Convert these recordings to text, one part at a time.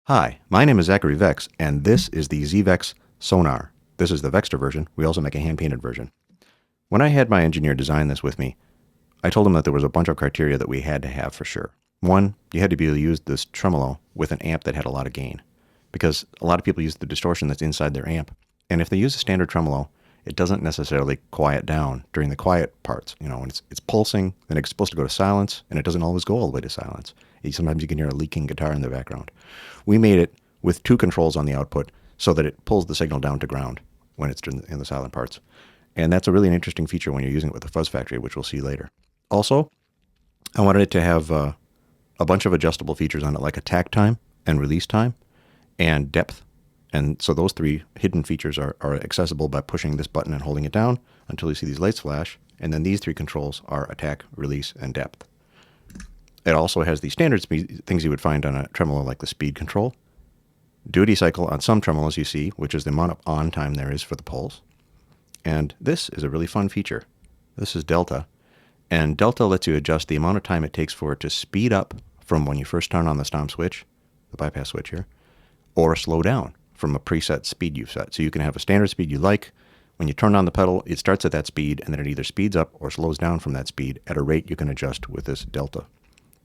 Hi, my name is Zachary Vex, and this is the ZVEX Sonar. This is the Vexter version. We also make a hand-painted version. When I had my engineer design this with me, I told him that there was a bunch of criteria that we had to have for sure. One, you had to be able to use this tremolo with an amp that had a lot of gain, because a lot of people use the distortion that's inside their amp, and if they use a standard tremolo, it doesn't necessarily quiet down during the quiet parts. You know, when it's pulsing, then it's supposed to go to silence, and it doesn't always go all the way to silence. Sometimes you can hear a leaking guitar in the background. We made it with two controls on the output so that it pulls the signal down to ground when it's in the silent parts. And that's a really interesting feature when you're using it with the Fuzz Factory, which we'll see later. Also, I wanted it to have a bunch of adjustable features on it, like attack time and release time and depth. And so those three hidden features are accessible by pushing this button and holding it down until you see these lights flash. And then these three controls are attack, release, and depth. It also has the standard things you would find on a tremolo, like the speed control, duty cycle on some tremolos you see, which is the amount of on time there is for the pulse. And this is a really fun feature. This is delta. And delta lets you adjust the amount of time it takes for it to speed up from when you first turn on the stomp switch, the bypass switch here, or slow down from a preset speed you've set. So you can have a standard speed you like. When you turn on the pedal, it starts at that speed, and then it either speeds up or slows down from that speed at a rate you can adjust with this delta.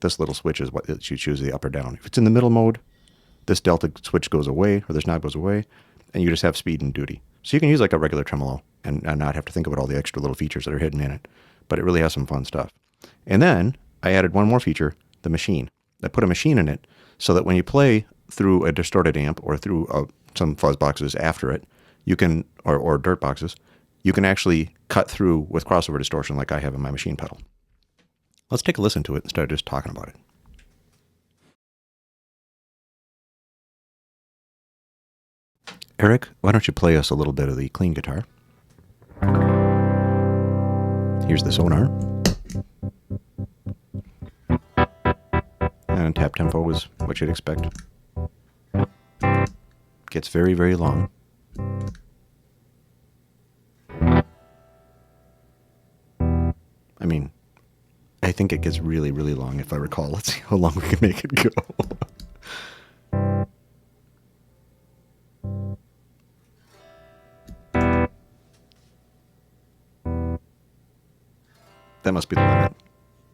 This little switch is what lets you choose the up or down. If it's in the middle mode, this delta switch goes away, or this knob goes away, and you just have speed and duty. So you can use like a regular tremolo and not have to think about all the extra little features that are hidden in it. But it really has some fun stuff. And then I added one more feature, the machine. I put a machine in it so that when you play through a distorted amp or through some fuzz boxes after it, you can, or dirt boxes, you can actually cut through with crossover distortion like I have in my machine pedal. Let's take a listen to it instead of just talking about it. Eric, why don't you play us a little bit of the clean guitar? Here's the Sonar. And tap tempo is what you'd expect. Gets very, very long. I mean, I think it gets really, really long if I recall. Let's see how long we can make it go. That must be the limit.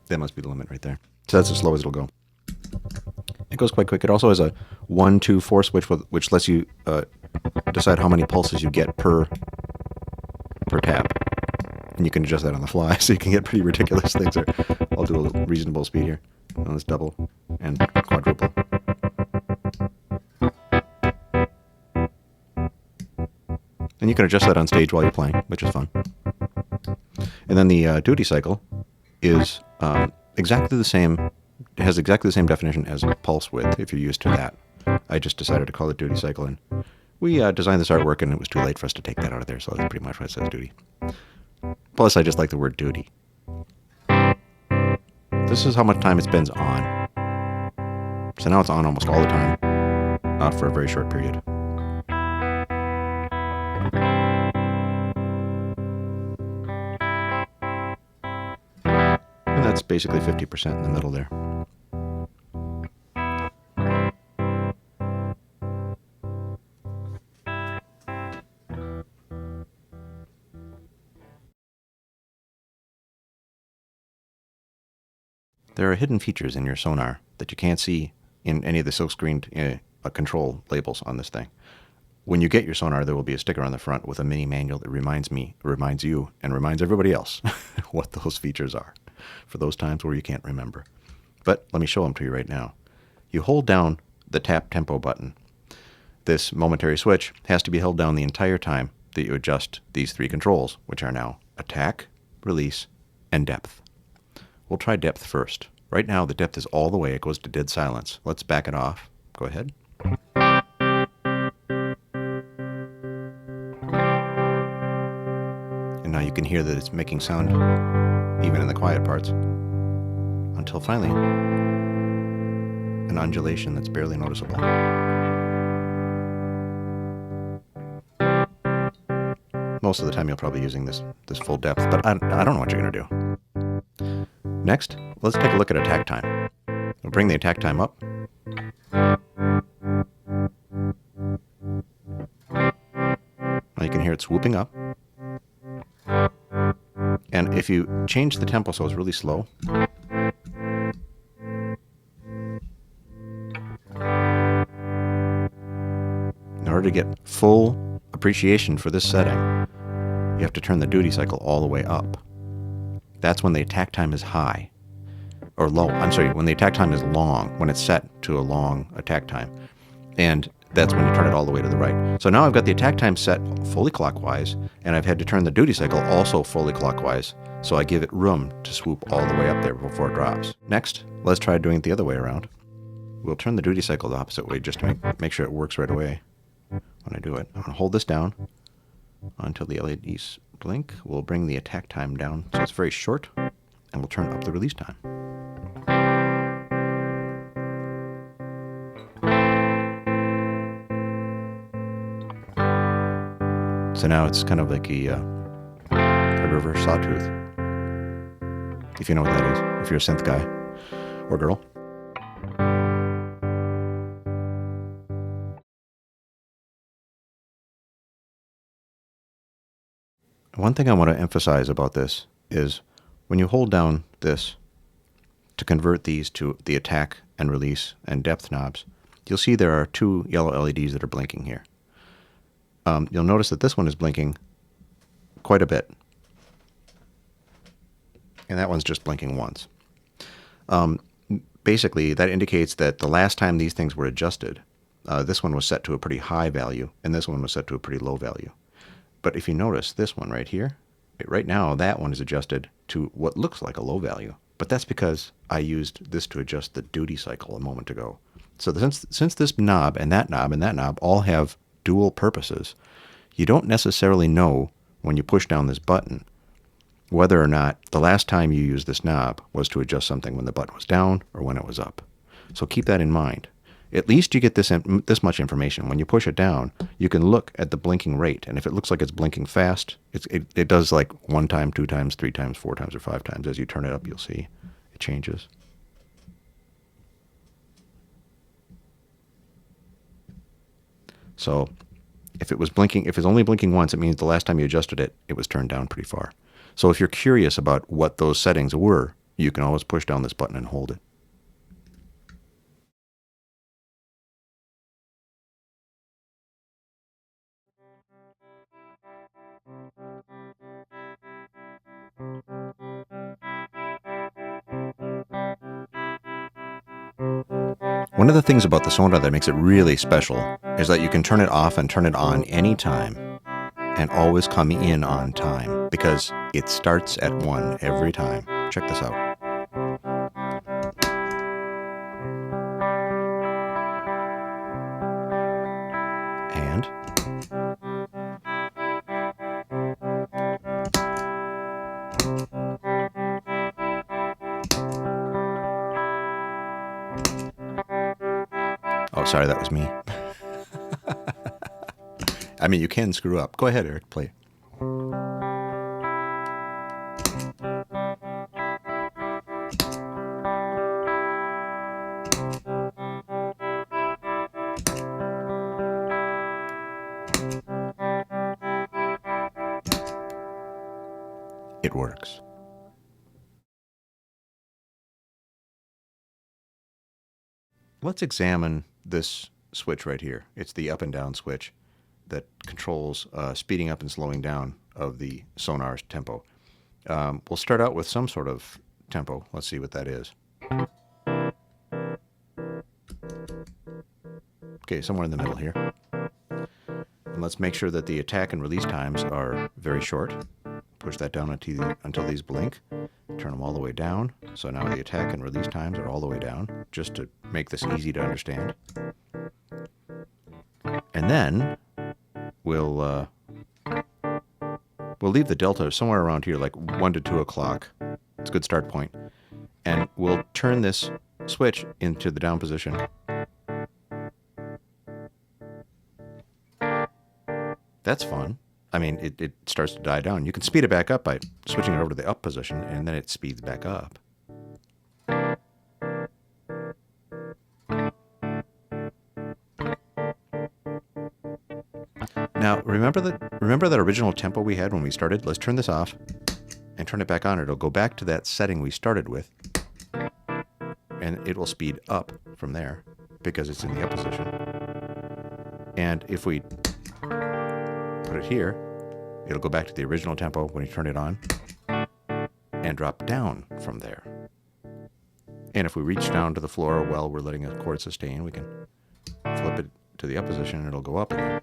That must be the limit right there. So that's as slow as it'll go. It goes quite quick. It also has a 1, 2, 4 switch, which lets you decide how many pulses you get per tap. And you can adjust that on the fly, so you can get pretty ridiculous things. I'll do a reasonable speed here. Let's double and quadruple. And you can adjust that on stage while you're playing, which is fun. And then the duty cycle is exactly the same. It has exactly the same definition as a pulse width if you're used to that. I just decided to call it duty cycle, and we designed this artwork, and it was too late for us to take that out of there, so that's pretty much what it says, duty. Plus, I just like the word duty. This is how much time it spends on. So now it's on almost all the time for a very short period. And that's basically 50% in the middle there. There are hidden features in your Sonar that you can't see in any of the silk-screened control labels on this thing. When you get your Sonar, there will be a sticker on the front with a mini manual that reminds you, and reminds everybody else what those features are for those times where you can't remember. But let me show them to you right now. You hold down the tap tempo button. This momentary switch has to be held down the entire time that you adjust these three controls, which are now attack, release, and depth. We'll try depth first. Right now, the depth is all the way. It goes to dead silence. Let's back it off. Go ahead. And now you can hear that it's making sound even in the quiet parts. Until finally, an undulation that's barely noticeable. Most of the time you'll probably be using this full depth, but I don't know what you're going to do. Next, let's take a look at attack time. We'll bring the attack time up. it swooping up. And if you change the tempo so it's really slow, in order to get full appreciation for this setting, you have to turn the duty cycle all the way up. That's when the attack time is high. Or low. I'm sorry, when the attack time is long, when it's set to a long attack time. And that's when you turn it all the way to the right. So now I've got the attack time set fully clockwise, and I've had to turn the duty cycle also fully clockwise, so I give it room to swoop all the way up there before it drops. Next, let's try doing it the other way around. We'll turn the duty cycle the opposite way just to make sure it works right away when I do it. I'm going to hold this down until the LEDs blink. We'll bring the attack time down so it's very short, and we'll turn up the release time. So now it's kind of like a reverse sawtooth, if you know what that is, if you're a synth guy or girl. One thing I want to emphasize about this is when you hold down this to convert these to the attack and release and depth knobs, you'll see there are two yellow LEDs that are blinking here. You'll notice that this one is blinking quite a bit. And that one's just blinking once. Basically, that indicates that the last time these things were adjusted, this one was set to a pretty high value, and this one was set to a pretty low value. But if you notice this one right here, right now that one is adjusted to what looks like a low value. But that's because I used this to adjust the duty cycle a moment ago. So since this knob and that knob all have dual purposes, you don't necessarily know when you push down this button whether or not the last time you used this knob was to adjust something when the button was down or when it was up. So keep that in mind. At least you get this much information. When you push it down, you can look at the blinking rate, and if it looks like it's blinking fast, it does like 1 time, 2 times, 3 times, 4 times, or 5 times. As you turn it up, you'll see it changes. So if it's only blinking once, it means the last time you adjusted it, it was turned down pretty far. So if you're curious about what those settings were, you can always push down this button and hold it. One of the things about the Sonar that makes it really special is that you can turn it off and turn it on anytime and always come in on time because it starts at 1 every time. Check this out. And oh, sorry, that was me. I mean, you can screw up. Go ahead, Eric, play. It works. Let's examine this switch right here. It's the up and down switch that controls speeding up and slowing down of the Sonar's tempo. We'll start out with some sort of tempo. Let's see what that is. Okay, somewhere in the middle here. And let's make sure that the attack and release times are very short. Push that down until these blink. Turn them all the way down. So now the attack and release times are all the way down, just to make this easy to understand. And then we'll leave the delta somewhere around here, like 1 to 2 o'clock. It's a good start point. And we'll turn this switch into the down position. That's fun. I mean, it starts to die down. You can speed it back up by switching it over to the up position, and then it speeds back up. Now, remember that original tempo we had when we started? Let's turn this off and turn it back on. It'll go back to that setting we started with, and it will speed up from there because it's in the up position. And if we put it here, it'll go back to the original tempo when you turn it on and drop down from there. And if we reach down to the floor while we're letting a chord sustain, we can flip it to the up position and it'll go up again.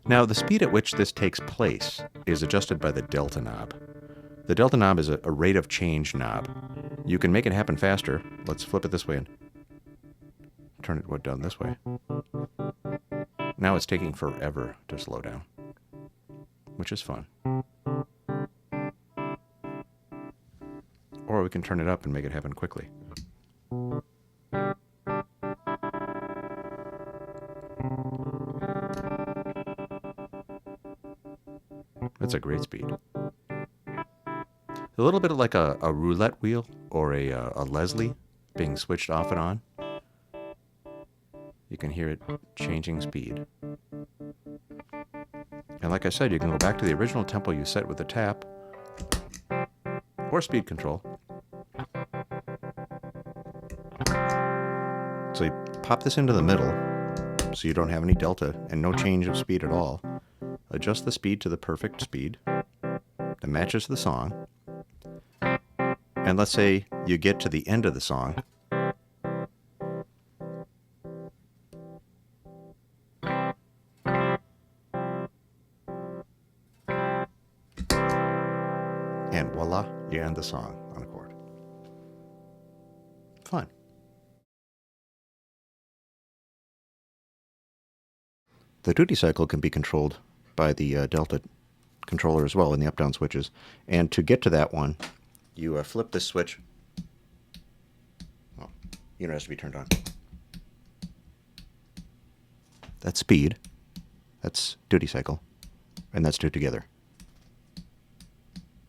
Now, the speed at which this takes place is adjusted by the delta knob. The delta knob is a rate of change knob. You can make it happen faster. Let's flip it this way and turn it down this way. Now it's taking forever to slow down, which is fun. Or we can turn it up and make it happen quickly. That's a great speed. A little bit like a roulette wheel or a Leslie being switched off and on. You can hear it changing speed. And like I said, you can go back to the original tempo you set with the tap or speed control. So you pop this into the middle so you don't have any delta and no change of speed at all. Adjust the speed to the perfect speed that matches the song. And let's say you get to the end of the song. And voila, you end the song on a chord. Fun. The duty cycle can be controlled by the delta controller as well in the up-down switches. And to get to that one, you flip this switch. Oh, unit has to be turned on. That's speed. That's duty cycle. And that's two together.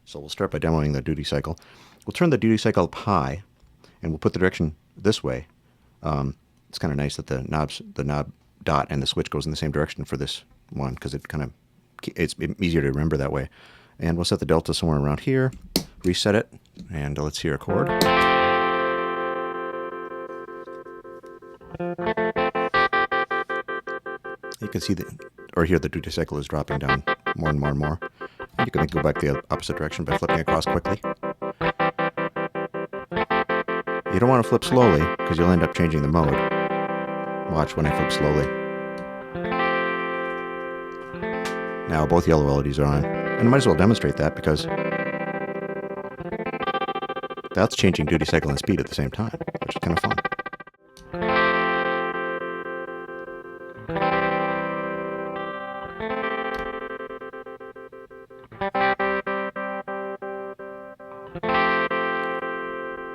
So we'll start by demoing the duty cycle. We'll turn the duty cycle up high, and we'll put the direction this way. It's kind of nice that the knob dot and the switch goes in the same direction for this one, because it's easier to remember that way. And we'll set the delta somewhere around here, reset it, and let's hear a chord. You can see hear the duty cycle is dropping down more and more and more. And you can go back the opposite direction by flipping across quickly. You don't want to flip slowly, because you'll end up changing the mode. Watch when I flip slowly. Now both yellow LEDs are on. And I might as well demonstrate that, because that's changing duty cycle and speed at the same time, which is kind of fun.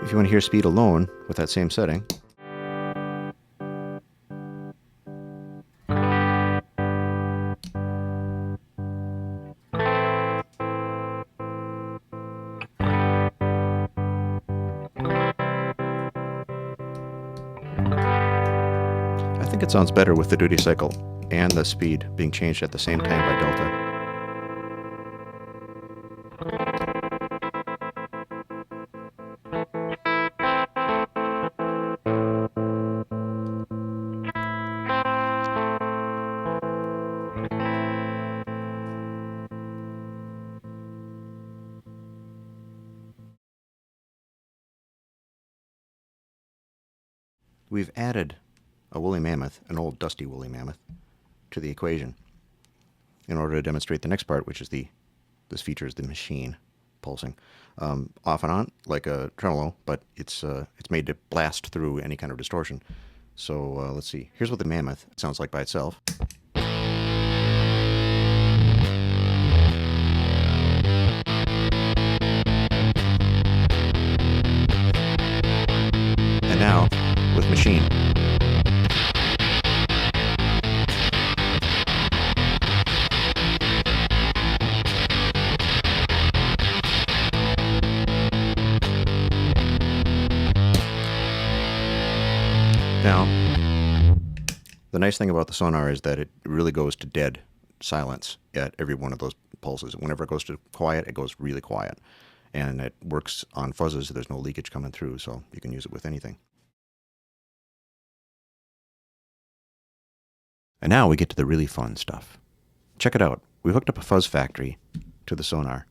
If you want to hear speed alone with that same setting, I think it sounds better with the duty cycle and the speed being changed at the same time by delta. We've added a woolly mammoth, an old dusty woolly mammoth, to the equation in order to demonstrate the next part, which is this features the machine pulsing off and on like a tremolo, but it's made to blast through any kind of distortion. So let's see. Here's what the mammoth sounds like by itself. And now with machine. nice thing about the Sonar is that it really goes to dead silence at every one of those pulses. Whenever it goes to quiet, it goes really quiet. And it works on fuzzes, so there's no leakage coming through, so you can use it with anything. And now we get to the really fun stuff. Check it out. We hooked up a fuzz factory to the Sonar.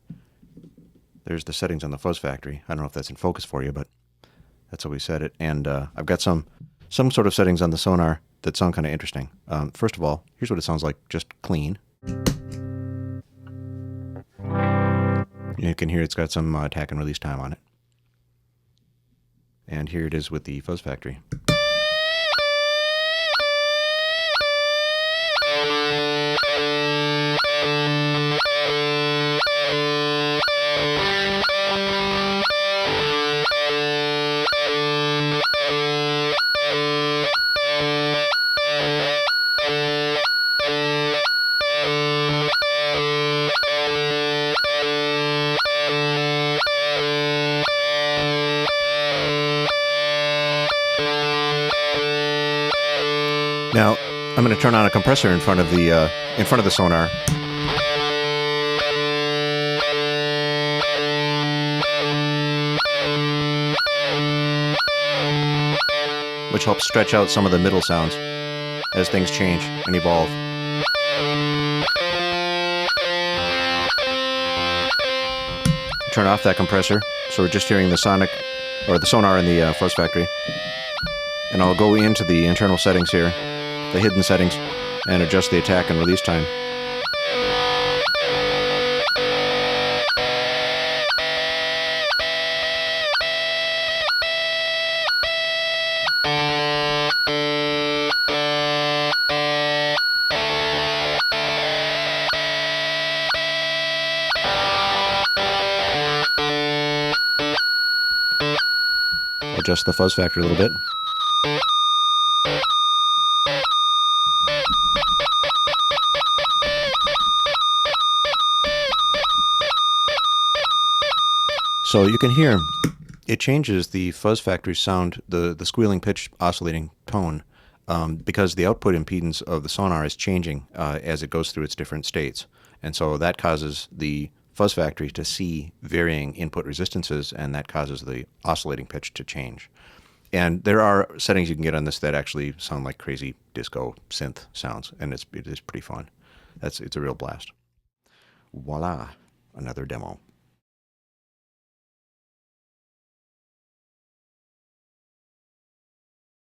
There's the settings on the fuzz factory. I don't know if that's in focus for you, but that's how we set it. And I've got some sort of settings on the Sonar that sound kind of interesting. First of all, here's what it sounds like, just clean. You can hear it's got some attack and release time on it. And here it is with the fuzz factory. Now, I'm going to turn on a compressor in front of the Sonar. Which helps stretch out some of the middle sounds as things change and evolve. Turn off that compressor, so we're just hearing the Sonar in the fuzz factory. And I'll go into the internal settings here, the hidden settings, and adjust the attack and release time. Adjust the fuzz factor a little bit. So you can hear it changes the fuzz factory sound, the squealing pitch oscillating tone, because the output impedance of the Sonar is changing as it goes through its different states. And so that causes the fuzz factory to see varying input resistances, and that causes the oscillating pitch to change. And there are settings you can get on this that actually sound like crazy disco synth sounds, and it is pretty fun. It's a real blast. Voila, another demo.